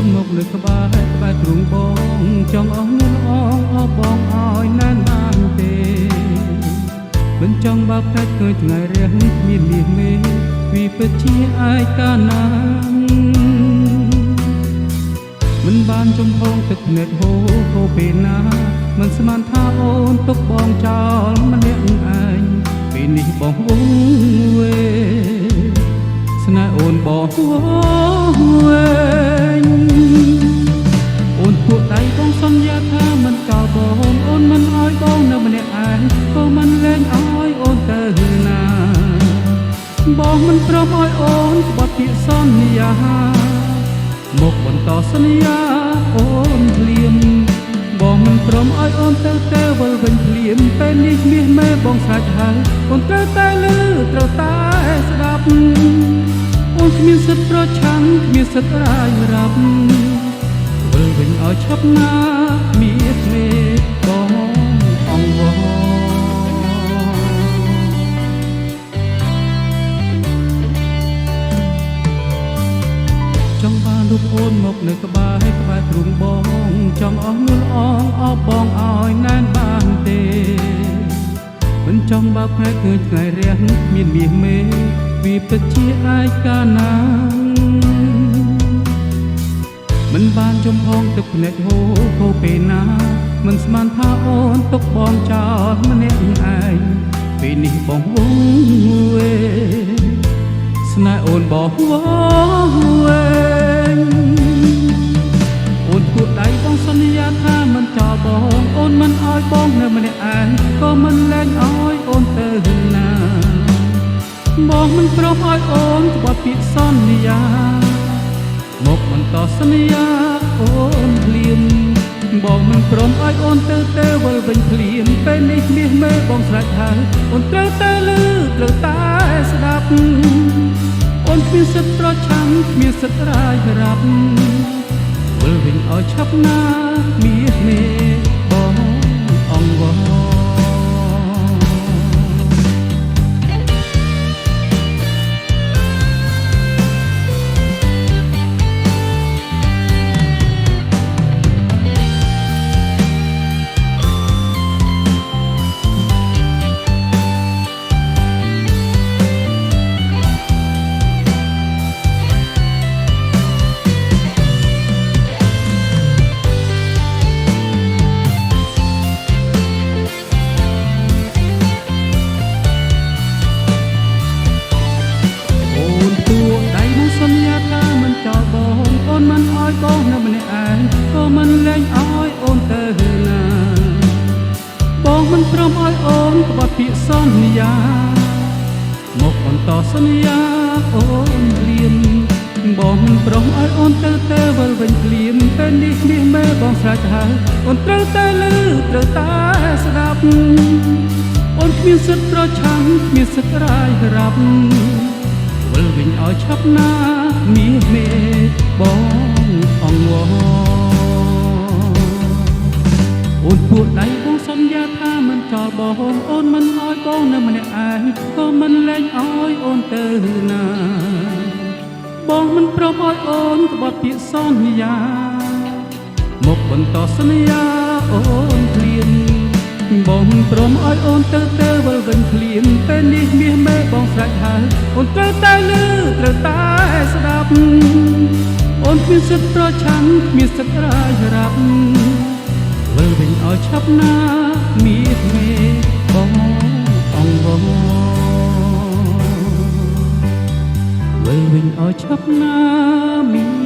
នមកលើក្បែរទ្រូងបងចង់អស់នួនអងអស់បងឲ្យណែនបានទេមិនចង់បើកតែឃើញថ្ងៃរះគ្មានមាសមេវាពិតជាឯកាណាមិនបានចំហងទឹកភ្នែកហូរពេលណាមិនស្មានថាអូនទុកបងចោលម្នាក់ឯងពេលនេះបងវងវេស្នេហ៍អូនបងវែងអូនពួកដៃបងសន្យាថាមិនចោលបងអូនមិនឲ្យបងនៅម្នាក់ឯងក៏មិនលែងឲ្យអូនទៅណាបងមិនព្រមឲ្យអូនក្បត់ពាក្យសន្យាមកបន្តសន្យាអូនភ្លាមបងមិនព្រមឲ្យអូនទៅវិលវិញភ្លាមពេលនេះមាសមេបងស្រេចហើយអូនត្រូវតែលឺត្រូវតែស្ដាប់អូនគ្មានសិទ្ធិប្រឆាំងគ្មានសិទ្ធិរាយរាប់វិលវិញឲ្យឆាប់ណាមាសមេបងអង្វរចង់បានរូបអូនមកនៅក្បែរទ្រូងបងចង់អស់នួនអងអស់បងឲ្យណែនបានទេមិនចង់បើកភ្នែកឃើញថ្ងៃរះគ្មានមាសមេវាពិតជាឯកាណាមិនបានចំហងទឹកភ្នែកហូរពេលណាមិនស្មានថាអូនទុកបងចោលម្នាក់ឯងពេលនេះបងវងវេស្នេហ៍អូនបងវែងអូនពួកដៃបងសន្យាថាមិនចោលបងអូនមិនឲ្យបងនៅម្នាក់ឯងក៏មិនលែងឲ្យអូនទៅណាបងមិនព្រមឲ្យអូនក្បត់ពាក្យសន្យាមកបន្តសន្យាអូនភ្លាមបងមិនព្រមឲ្យអូនទៅវិលវិញភ្លាមពេលនេះមាសមេបងស្រេចហើយអូនត្រូវតែលឺត្រូវតែស្ដាប់អូនគ្មានសិទ្ធិប្រឆាំងគ្មានសិទ្ធិរាយរាប់វិលវិញឲ្យឆាប់ណាមាសមេបងអង្វរសន្យាថាមិនចោលបងអូនមិនឲ្យបងនៅម្នាក់ឯងក៏មិនលែងឲ្យអូនទៅណាបងមិនព្រមឲ្យអូនក្បត់ពាក្យសន្យាមកបន្តសន្យាអូនភ្លាមបងមិនព្រមឲ្យអូនទៅវិលវិញភ្លាមពេលនេះមាសមេបងស្រេចហើយអូនត្រូវតែលឺត្រូវតែស្ដាប់អូនគ្មានសិទ្ធិប្រឆាំងគ្មានសិទ្ធិរាយរាប់វិលវិញឲ្យឆាប់ណាមាសមេបងអង្វរអូនពួកដៃបងសន្យាថាមិនចោលបងអូនមិនឲ្យបងនៅម្នាក់ឯងក៏មិនលែងឲ្យអូនទៅណាបងមិនព្រមឲ្យអូនក្បត់ពាក្យសន្យាមកបន្តសន្យាអូនភ្លាមបងមិនព្រមឲ្យអូនទៅវិលវិញភ្លាមពេលនេះមាសមេបងស្រេចហើយអូនត្រូវតែលឺត្រូវតែស្ដាប់អូនគ្មានសិទ្ធិប្រឆាំងគ្មានសិទ្ធិរាយរាប់វិលវិញឲ្យឆាប់ណាមាសមេបងអង្វរវិលវិញឲ្យឆាប់ណាមាស